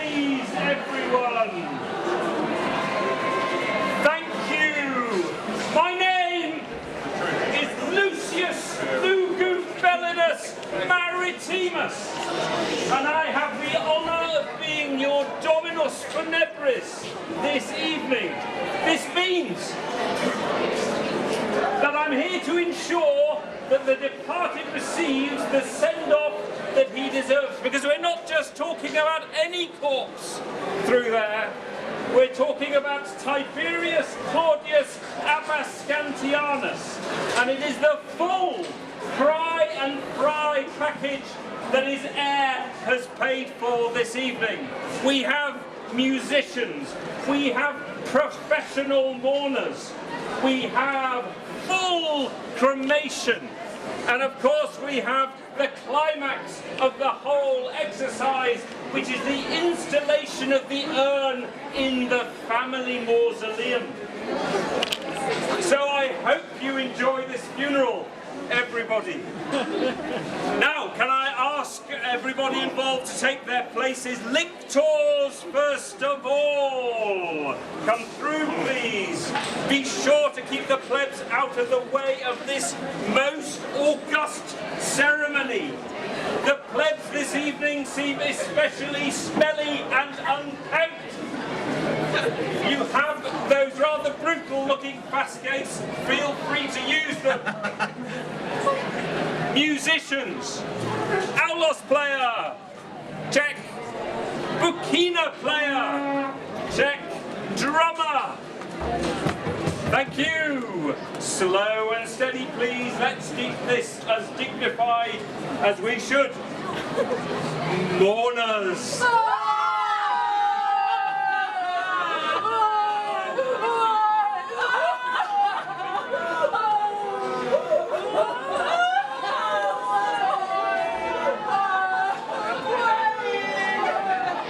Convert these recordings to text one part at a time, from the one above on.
please, everyone. Thank you. My name is Lucius Lugufellinus Maritimus, and I have the honour of being your Dominus Funebris this evening. This means that I'm here to ensure that the departed receives the send-off that he deserves, because we're not just talking about any corpse through there. We're talking about Tiberius Claudius Abascantianus, and it is the full cry and fry package that his heir has paid for this evening. We have musicians, we have professional mourners, we have full cremation, and of course we have the climax of the whole exercise, which is the installation of the urn in the family mausoleum. So I hope you enjoy this funeral, everybody. Now, can I ask everybody involved to take their places? Lictors, first of all. Come through, please. Be sure to keep the plebs out of the way of this most august ceremony. The plebs this evening seem especially smelly and unkempt. You have those rather brutal-looking fascates. Feel free to use them. Musicians. Aulos player. Check. Bukina player. Check. Drummer. Thank you. Slow and steady, please. Let's keep this as dignified as we should. Mourners.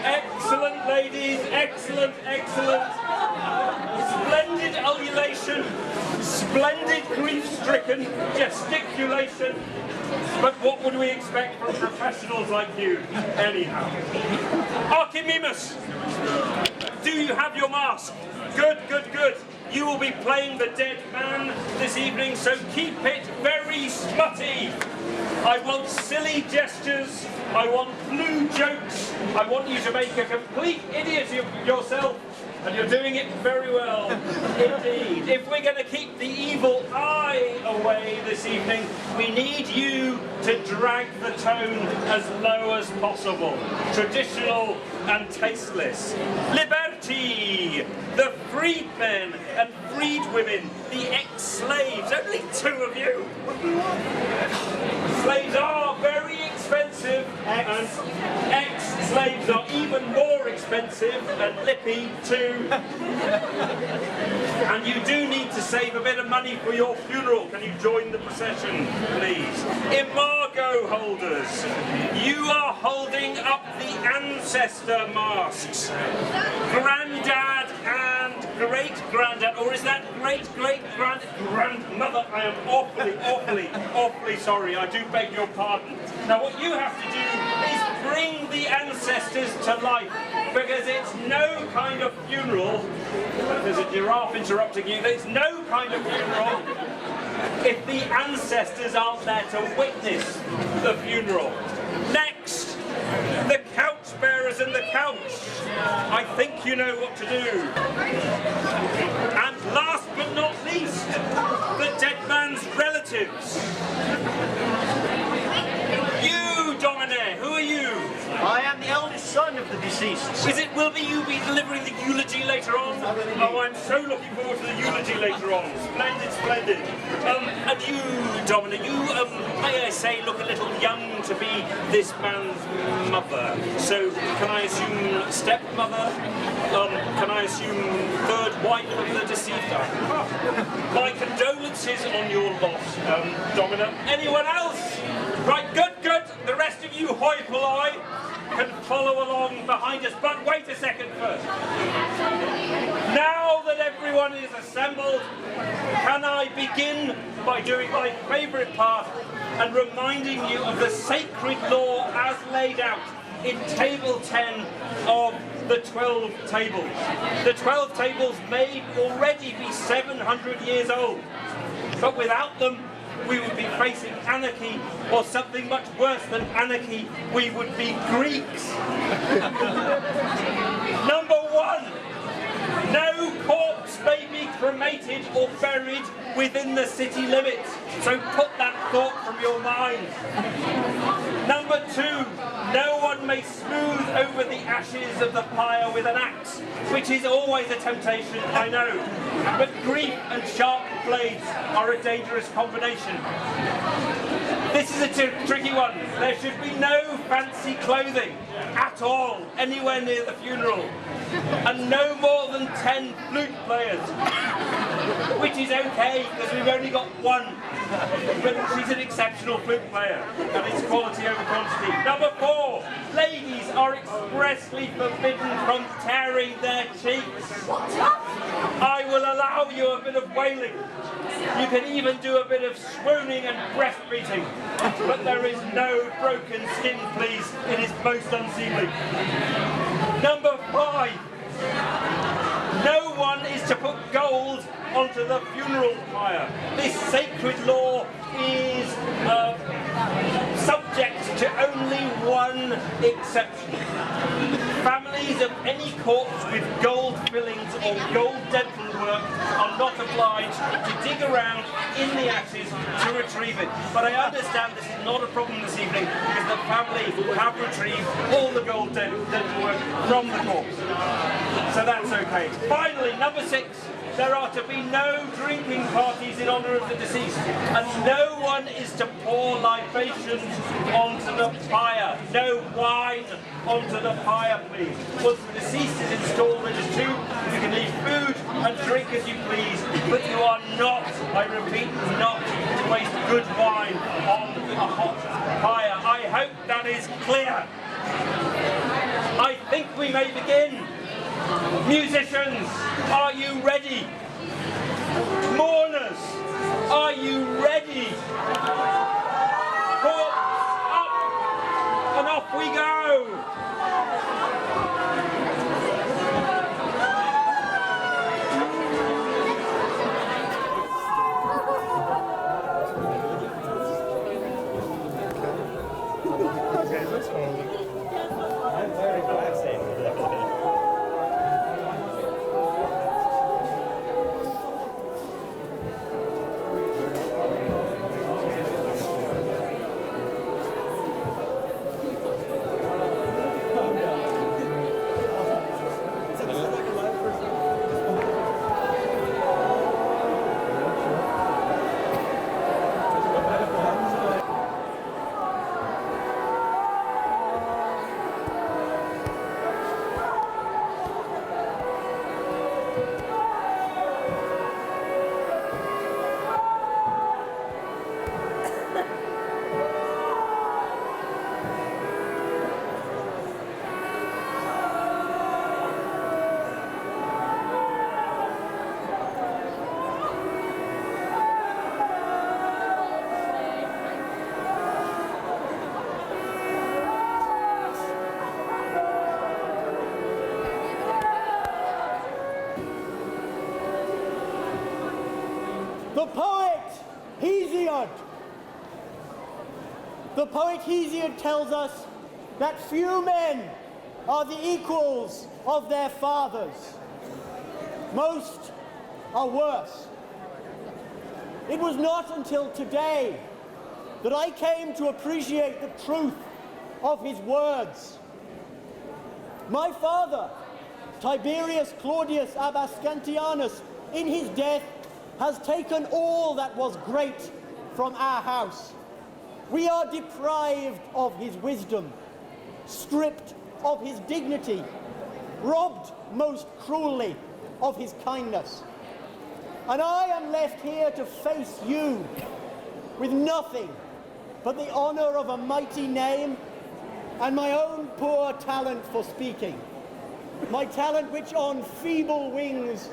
Excellent, ladies. Excellent, excellent. Splendid ululation, splendid grief-stricken gesticulation. But what would we expect from professionals like you, anyhow? Archimedes, do you have your mask? Good, good, good. You will be playing the dead man this evening, so keep it very smutty. I want silly gestures, I want blue jokes, I want you to make a complete idiot of yourself. And you're doing it very well, indeed. If we're going to keep the evil eye away this evening, we need you to drag the tone as low as possible. Traditional and tasteless. Liberty! The freedmen and freedwomen, the ex-slaves, only two of you. Slaves are very expensive, and ex-slaves are even more expensive and lippy too. And you do need to save a bit of money for your funeral. Can you join the procession, please? Imago holders, you are holding up the ancestor masks. Granddad and great-granddad, or is that great-great-grandmother? I am awfully sorry. I do beg your pardon. Now what you have to do is bring the ancestors to life, because it's no kind of funeral. There's a giraffe interrupting you. There's no kind of funeral if the ancestors aren't there to witness the funeral. Next, the couch bearers and the couch. I think you know what to do. And last but not least, the dead man's relatives. You, Domine, who are you? I am the eldest son of the deceased. Will you be delivering the eulogy later on? Oh, I'm so looking forward to the eulogy later on. Splendid, splendid. And you, Dominic, you, may I say, look a little young to be this man's mother. So, can I assume stepmother? Can I assume third wife of the deceased? My condolences on your loss, Dominic. Anyone else? Right, good, good. The rest of you, hoi polloi, can follow along behind us, but wait a second first. Now that everyone is assembled, can I begin by doing my favourite part, and reminding you of the sacred law as laid out in Table 10 of the 12 Tables. The 12 Tables may already be 700 years old, but without them, we would be facing anarchy, or something much worse than anarchy, we would be Greeks. Number 1, no corpse may be cremated or buried within the city limits, so put that thought from your mind. Number 2, no one may smooth over the ashes of the pyre with an axe, which is always a temptation, I know, but grief and sharp blades are a dangerous combination. This is a tricky one. There should be no fancy clothing at all anywhere near the funeral, and no more than 10 flute players, which is okay because we've only got one, but she's an exceptional flute player, and it's quality over quantity. Number 4, ladies are expressly forbidden from tearing their cheeks. I will allow you a bit of wailing. You can even do a bit of swooning and breastfeeding, but there is no broken skin, please. It is most unseemly. Number 5, no one is to put gold onto the funeral pyre. This sacred law is subject to only one exception. Families of any corpse with gold fillings or gold dental work are not obliged to dig around in the ashes to retrieve it. But I understand this is not a problem this evening because the family have retrieved all the gold dental work from the corpse. So that's okay. Finally, number 6. There are to be no drinking parties in honour of the deceased, and no one is to pour libations onto the pyre. No wine onto the pyre, please. Once the deceased is installed in his tomb, you can eat food and drink as you please, but you are not, I repeat, not to waste good wine on a hot pyre. I hope that is clear. I think we may begin. Musicians, are you ready? Mourners, are you ready? Corpse up, and off we go! I'm very relaxing. The poet Hesiod. The poet Hesiod tells us that few men are the equals of their fathers. Most are worse. It was not until today that I came to appreciate the truth of his words. My father, Tiberius Claudius Abascantianus, in his death, has taken all that was great from our house. We are deprived of his wisdom, stripped of his dignity, robbed most cruelly of his kindness. And I am left here to face you with nothing but the honor of a mighty name and my own poor talent for speaking. My talent which on feeble wings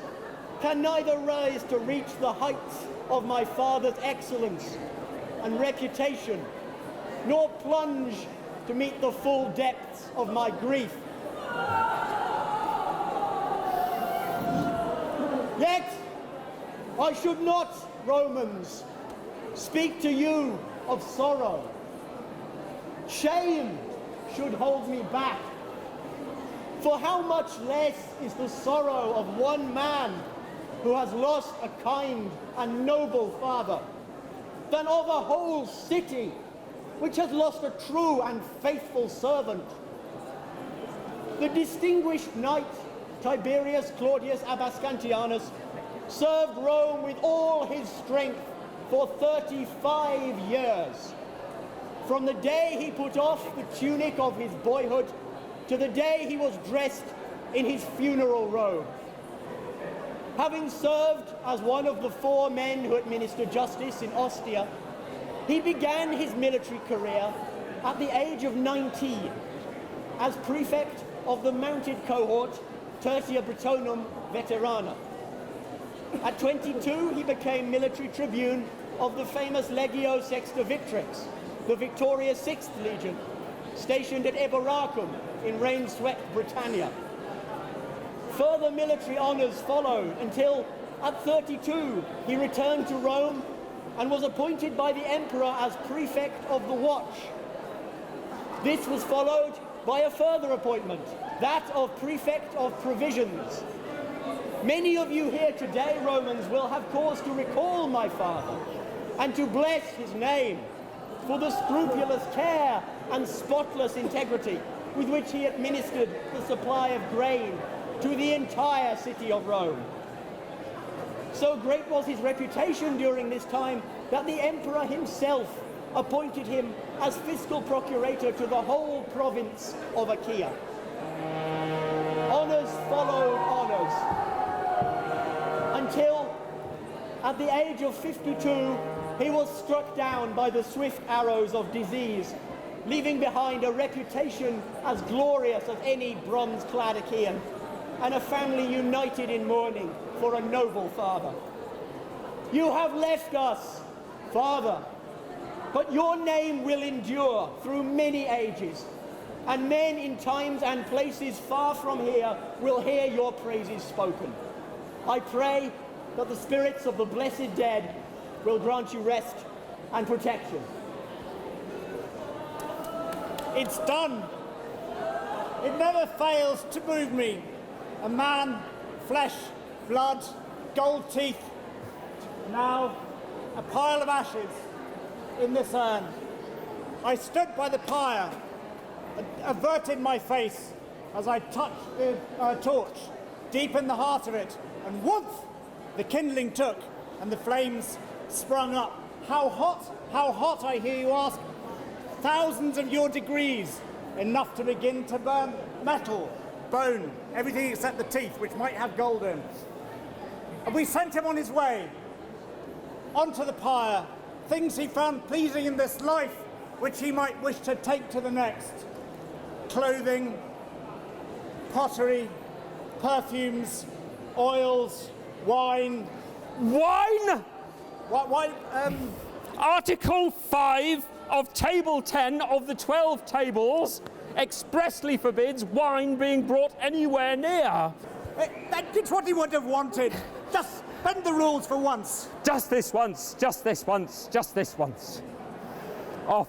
can neither rise to reach the heights of my father's excellence, and reputation, nor plunge to meet the full depths of my grief. Yet, I should not, Romans, speak to you of sorrow. Shame should hold me back. For how much less is the sorrow of one man who has lost a kind and noble father than of a whole city which has lost a true and faithful servant. The distinguished knight Tiberius Claudius Abascantianus served Rome with all his strength for 35 years, from the day he put off the tunic of his boyhood to the day he was dressed in his funeral robe. Having served as one of the 4 men who administered justice in Ostia, he began his military career at the age of 19 as prefect of the mounted cohort Tertia Bretonum Veterana. At 22, he became military tribune of the famous Legio Sexta Victrix, the victorious 6th Legion, stationed at Eboracum in rain-swept Britannia. Further military honours followed until, at 32, he returned to Rome and was appointed by the Emperor as prefect of the Watch. This was followed by a further appointment, that of prefect of provisions. Many of you here today, Romans, will have cause to recall my father and to bless his name for the scrupulous care and spotless integrity with which he administered the supply of grain to the entire city of Rome. So great was his reputation during this time that the emperor himself appointed him as fiscal procurator to the whole province of Achaia. Honours followed honours, until at the age of 52 he was struck down by the swift arrows of disease, leaving behind a reputation as glorious as any bronze-clad Achaean, and a family united in mourning for a noble father. You have left us, Father, but your name will endure through many ages, and men in times and places far from here will hear your praises spoken. I pray that the spirits of the blessed dead will grant you rest and protection. It's done. It never fails to move me. A man, flesh, blood, gold teeth. Now, a pile of ashes in this urn. I stood by the pyre, averted my face as I touched the torch deep in the heart of it, and whoomph, the kindling took and the flames sprung up. How hot, I hear you ask? Thousands of your degrees, enough to begin to burn metal, bone, everything except the teeth, which might have gold in. And we sent him on his way, onto the pyre, things he found pleasing in this life, which he might wish to take to the next. Clothing, pottery, perfumes, oils, wine. Wine? What wine? Article 5 of Table 10 of the 12 Tables expressly forbids wine being brought anywhere near. That's what he would have wanted. Just bend the rules for once. Just this once, just this once, just this once. Off.